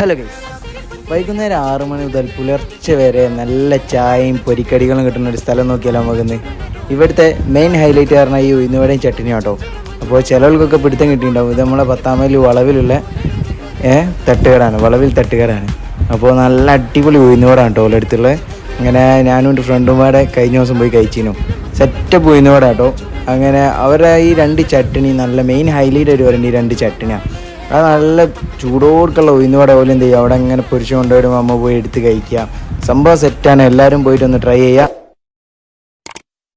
Hello guys, വൈകുന്നേരം 6 മണി മുതൽ പുലർച്ചെ വരെ നല്ല ചായയും പൊരിക്കടികളും കിട്ടുന്ന ഒരു സ്ഥലം നോക്കിയാലോ നമുക്കിന്ന്. ഇവിടുത്തെ മെയിൻ ഹൈലൈറ്റ് പറഞ്ഞാൽ ഈ ഉഴുന്നുവടയും ചട്ടിനിയും കേട്ടോ. അപ്പോൾ ചിലർക്കൊക്കെ പിടുത്തം കിട്ടിയിട്ടുണ്ടാവും. ഇത് നമ്മളെ 10 മൈൽ വളവിലുള്ള വളവിൽ തട്ടുകടാണ്. അപ്പോൾ നല്ല അടിപൊളി ഉഴുന്നുവടാണ് കേട്ടോ ഓലെടുത്തുള്ളത്. അങ്ങനെ ഞാനും എൻ്റെ ഫ്രണ്ടുമാരെ കഴിഞ്ഞ ദിവസം പോയി കഴിച്ചിരുന്നു. സെറ്റപ്പ് ഉഴുന്നുവട കേട്ടോ. അങ്ങനെ അവരുടെ ഈ 2 ചട്ടിനി നല്ല മെയിൻ ഹൈലൈറ്റ് ആയിട്ട് പറയുന്നത് ഈ 2 ചട്ടിനിയാണ്. അത് നല്ല ചൂടോടുക്കുള്ള ഉഴുന്നുവട പോലെ എന്ത് ചെയ്യുക, അവിടെ അങ്ങനെ പൊരിച്ചു കൊണ്ടുവരുമ്പോൾ അമ്മ പോയി എടുത്ത് കഴിക്കുക. സംഭവം സെറ്റാണ്, എല്ലാവരും പോയിട്ടൊന്ന് ട്രൈ ചെയ്യുക.